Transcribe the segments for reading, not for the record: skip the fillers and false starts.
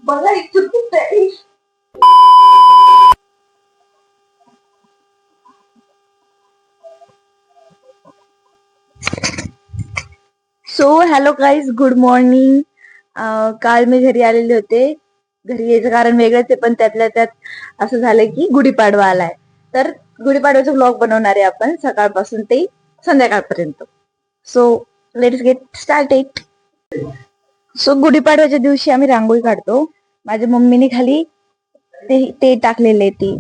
बघा इथून कुठे. So hello guys, good morning. काल मी घरी आलेले होते. घरी यायचं कारण वेगळंच आहे, पण त्यातल्या त्यात असं झालं की गुढीपाडवा आलाय. तर गुढीपाडव्याचा व्लॉग बनवणार आहे आपण सकाळपासून ते संध्याकाळपर्यंत. So let's get started. So गुढीपाडव्याच्या दिवशी आम्ही रांगोळी काढतो. माझ्या मम्मीने खाली ते टाकलेले ते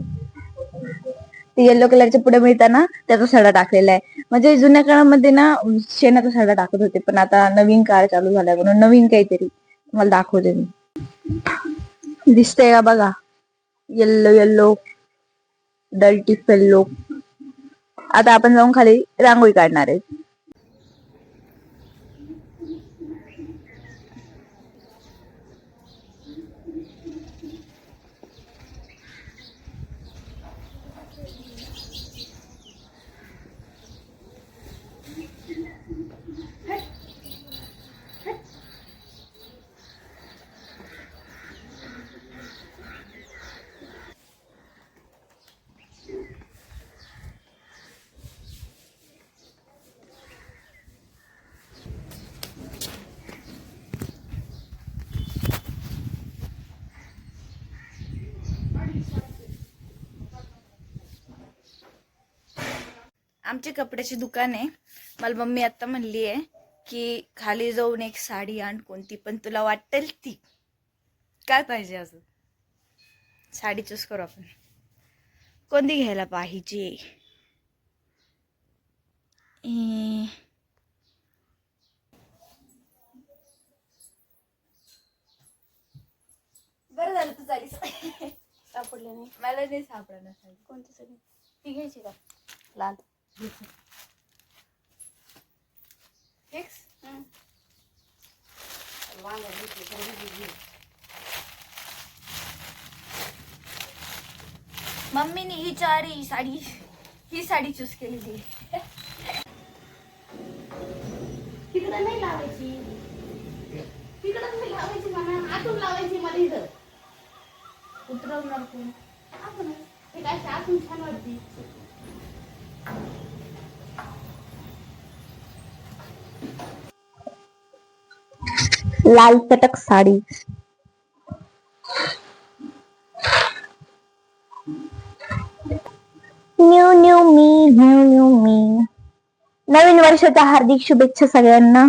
येलो कलरचे पुढे मिळताना त्याचा सडा टाकलेला आहे. म्हणजे जुन्या काळामध्ये ना शेणाचा सडा टाकत होते, पण आता नवीन काळ चालू झालाय म्हणून नवीन काहीतरी मला दाखवते मी. दिसतंय का बघा, येल्लो येल्लो डल्टी फेल्लो. आता आपण जाऊन खाली रांगोळी काढणार आहे. आमची कपड्याची दुकान आहे. मला मम्मी आता म्हणली आहे की खाली जाऊन एक साडी आण, कोणती पण तुला वाटेल ती. काय पाहिजे अजून? साडी चूज करू आपण. कोणती घ्यायला पाहिजे? बरं झालं तू साडी सापडली नाही. मला नाही सापडणार साडी. कोणती साडी? ती घ्यायची का? लाल. फिक्स. मम्मीने ही साडी चूज केलेली. तिकडं नाही लावायची, तिकडं नाही लावायची म्हणा, आतून लावायची. मला इथं उतरवणार कोण? आपण हे काय आतून छान वाटते. लाल चटक साडी. न्यू न्यू मी, न्यू न्यू मी. नवीन वर्षाच्या हार्दिक शुभेच्छा सगळ्यांना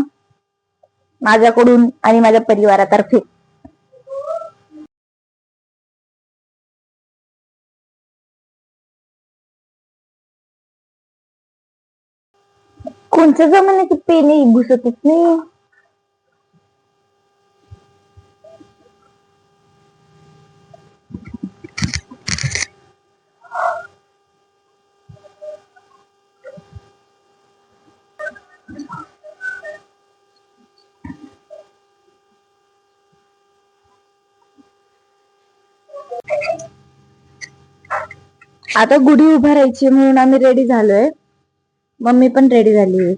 माझ्याकडून आणि माझ्या परिवारातर्फे. कोणत्या जमान्याची पेन घुसतच नाही. आता गुढी उभारायची म्हणून आम्ही रेडी झालोय. मम्मी पण रेडी झाली.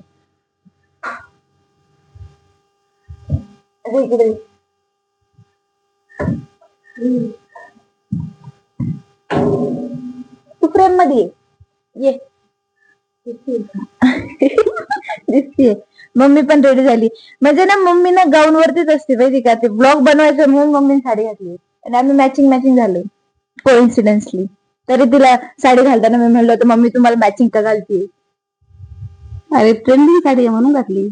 इकडे तू फ्रेम मध्ये ये. दिसतीये. मम्मी पण रेडी झाली. म्हणजे ना मम्मी ना गाऊन वरतीच असते माहिती का. ते ब्लॉग बनवायचं म्हणून मम्मीने साडी घातली आणि आम्ही मॅचिंग झालो कोइन्सिडेंटली. तरी तिला साडी घालताना मी म्हणलं होतं, मम्मी तुम्हाला मॅचिंग का घालते? अरे ट्रेंडिंग साडी आहे म्हणून घातली.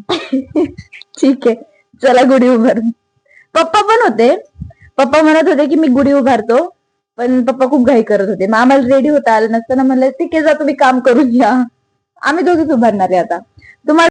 ठीक आहे, चला गुढी उभार. पप्पा पण होते. पप्पा म्हणत होते की मी गुढी उभारतो, पण पप्पा खूप घाई करत होते. मग आम्हाला रेडी होता आलं नसताना म्हणलं ठीक आहे, जा तुम्ही काम करून घ्या, आम्ही दोघीच उभारणार आहे आता. तुम्हाला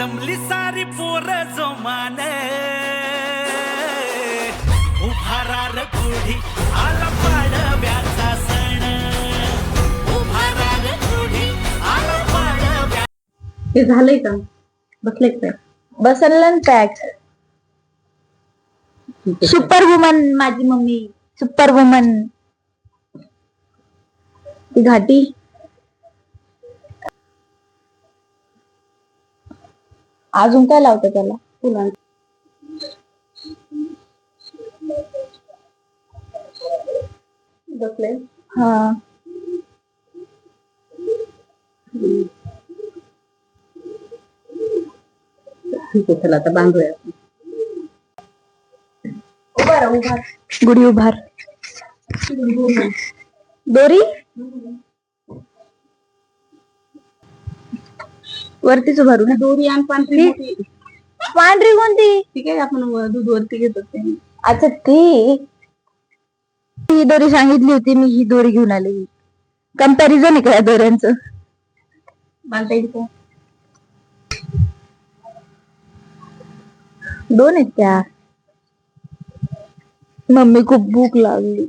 जमली सारी पोर जोमान उभारार गुढी आला पाडव्याचा सण उभारार गुढी आला पाडव्या. हे झालंय का? बसले काय? बसलं पॅक. सुपर वुमन माझी मम्मी, सुपर वुमन. ती घाटी अजून काय लावतं त्याला? फुलां बसले. हा ठीक आहे, चला आता बांधूया. गुढी उभार. दोरी वरतीच उभारू ना. दोरी आणि पांढरी मोठी. पांढरी कोणती? ठीक आहे, आपण दूध वरती घेतो ते. अच्छा ही दोरी सांगितली होती मी, ही दोरी घेऊन आली. कंपॅरिझन आहे का या दोऱ्यांचं? बांधता येईल का? दोन आहेत त्या. मम्मी खूप भूक लागली.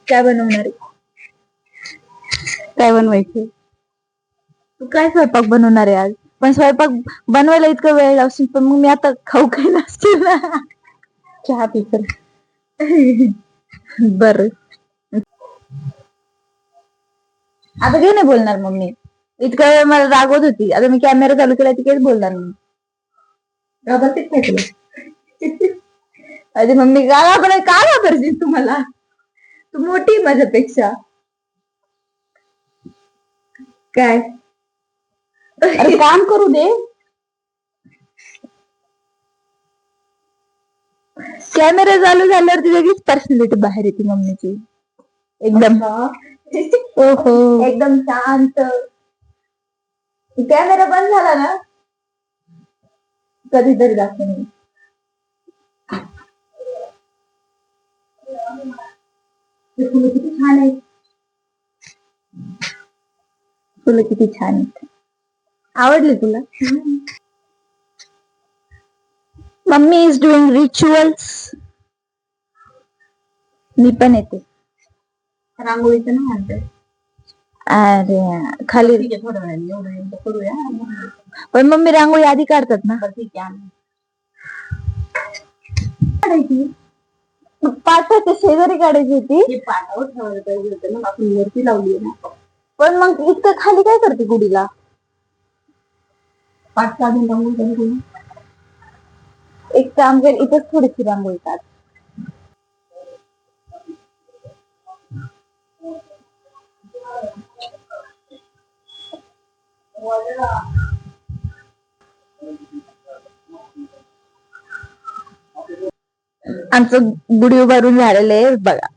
काय बनवणार आहे? काय बनवायचं? तू काय स्वयंपाक बनवणार आहे आज? पण स्वयंपाक बनवायला इतका वेळ लावशील, पण मग मी आता खाऊ काय नसतील ना. चहा पिकर. बर आता काही नाही बोलणार मम्मी. इतका वेळ मला रागवत होती, आता मी कॅमेरा चालू केला ती काहीच बोलणार नाही. घाबरतेच काय तुला? अरे मम्मी का घाबरशील तुम्हाला? तू मोठी आहे माझ्यापेक्षा. काय अरे काम करू दे. कॅमेरा चालू झाल्यावरती वेगळीच पर्सनॅलिटी बाहेर येते मम्मीची. एकदम ओहो एकदम शांत. कॅमेरा बंद झाला ना कधीतरी दाखव मी. फुलं किती छान आहे. फुलं किती छान आहेत. आवडली तुला? Mummy is doing rituals. मी पण येते. रांगोळीचं नाही आणते. अरे खाली ठीक आहे, थोड्या वेळाने एवढं करूया. पण मम्मी रांगोळी आधी काढतात ना. ठीक आहे. काढायची पाठाच्या शेजारी काढायची होती. हे पाटावर ठेवायला पाहिजे होतं ना, आपण वरती लावली ना. पण मग इतकं खाली काय करते गुढीला? पाठ काढून रांगोळी करू. एक काम कर, इथंच थोडीशी रांगोळी काढ. आमचं गुढी उभारून झालेलं आहे बघा.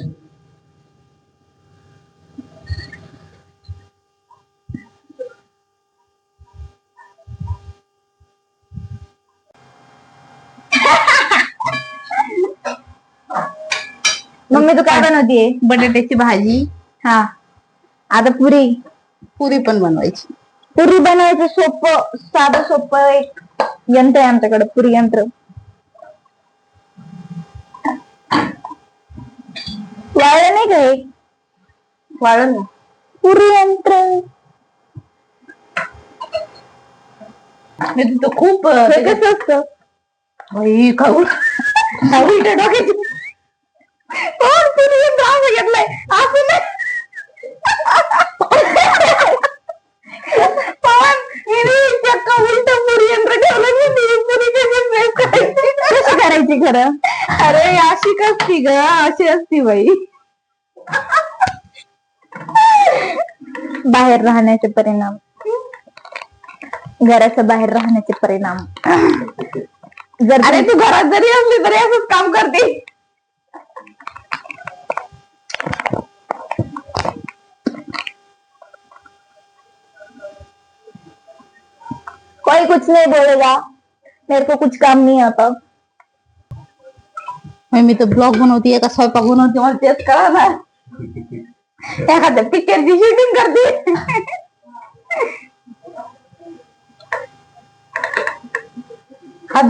मम्मी तू काय बनवतीये? बटाट्याची भाजी. हा आता पुरी पण बनवायची. पुरी बनवायचं सोपं, साधं सोपं एक यंत्र आहे आमच्याकडे, पुरी यंत्र. वाळलं नाही का हे? वाळलं ना. पुरी यंत्र खूप हे कसं असतं? खाऊ डोक्याची पुरी यंत्र असं घेतलंय असं नाही. चक्क उलट पुरी यंत्र ठेवलं मी कशी करायची खरं? अरे अशी कसती ग? अशी असती बाई. बाहेर राहण्याचे परिणाम, घराच्या बाहेर राहण्याचे परिणाम. जर अरे तू घरात जरी असली तरी असंच काम करते. कोई कुछ नहीं बोलेगा, मेरे को कुछ काम नहीं आता. मी तर ब्लॉग बनवते का स्वयंपाक बनवते मला तेच कळा ना. एखाद्या पिक्चरची शूटिंग करते. हात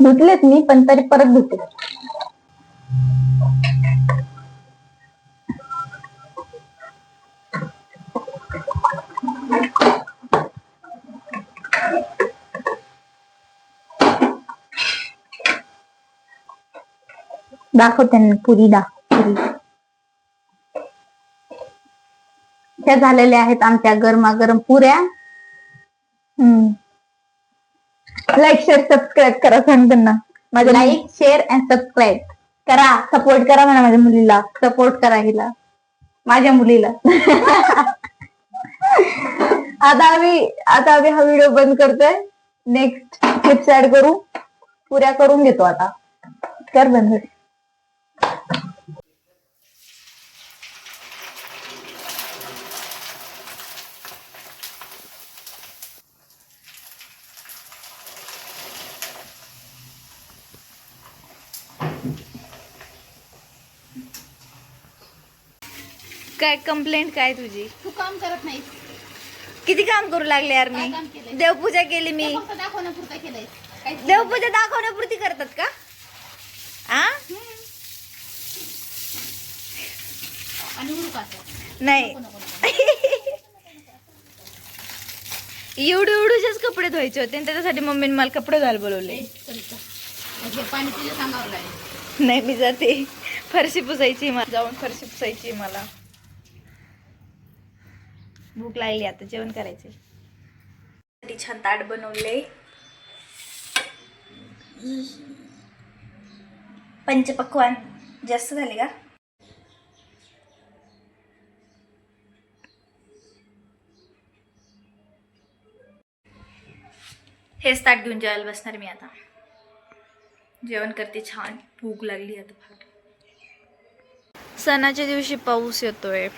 धुतलेत मी, पण तरी परत धुते. दाखवते ना पुरी त्या झालेल्या आहेत आमच्या गरमागरम पुऱ्या. लाईक शेअर सबस्क्राईब करा, सांग त्यांना. माझ्या लाईक शेअर अँड सबस्क्राईब करा, सपोर्ट करा म्हणा. माझ्या मुलीला सपोर्ट करा, हिला माझ्या मुलीला. आता आम्ही हा व्हिडिओ बंद करतोय. नेक्स्ट क्लिप्स ऍड करू, पुऱ्या करून घेतो. आता कर बंद. काय कंप्लेंट काय तुझी? तू काम करत नाहीस. किती काम करू लागले यार मी. काय काम केलंय? देवपूजा केली मी. ते फक्त दाखवण्यापुरतं केलंय. काहीच नाही. देवपूजा दाखवण्यापुरती करतात का? आणि उरुकाचं. नाही. एवढेच कपडे धुवायचे होते आणि त्याच्यासाठी मम्मीने मला कपडे घाल बोलवले. हे पाणी तुझ्या सांगावं लागेल. नाही, मी जाते. फरशी पुसायची मला, जाऊन फरशी पुसायची मला. भूक लागली, आता जेवण करायचे. छान ताट बनवले. पंचपक्वान जास्त झाले का? हेच ताट घेऊन जेवायला बसणार मी आता. जेवण करते, छान भूक लागली आता फार. सणाच्या दिवशी पाऊस येतोय.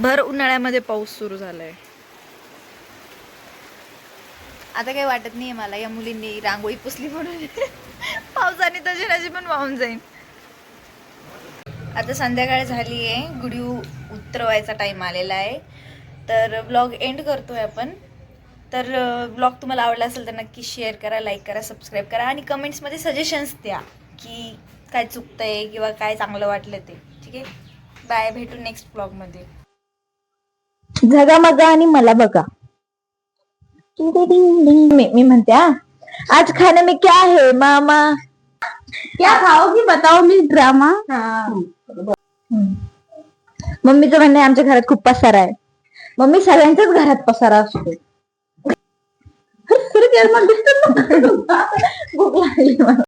भर उन्हाळ्यामध्ये पाऊस सुरू झालाय. आता काही वाटत नाहीये मला या मुलींनी रांगोळी पुसली म्हणून. पावसाने तशी पण वाहून जाईन. आता संध्याकाळ झाली आहे, गुढी उतरवायचा टाइम आलेला आहे. तर ब्लॉग एंड करतोय आपण. तर ब्लॉग तुम्हाला आवडला असेल तर नक्की शेअर करा, लाईक करा, सबस्क्राईब करा आणि कमेंट्समध्ये सजेशन्स द्या की काय चुकतंय किंवा काय चांगलं वाटलं ते. ठीक आहे, बाय. भेटू नेक्स्ट ब्लॉगमध्ये. झगामगा आणि मला बघा. मी म्हणते आज खाने में क्या है मामा? क्या खाओगी बताओ मी ड्रामा. मम्मीचं म्हणणं आहे आमच्या घरात खूप पसारा आहे. मम्मी सगळ्यांच्याच घरात पसारा असतो. भूक लागली मला.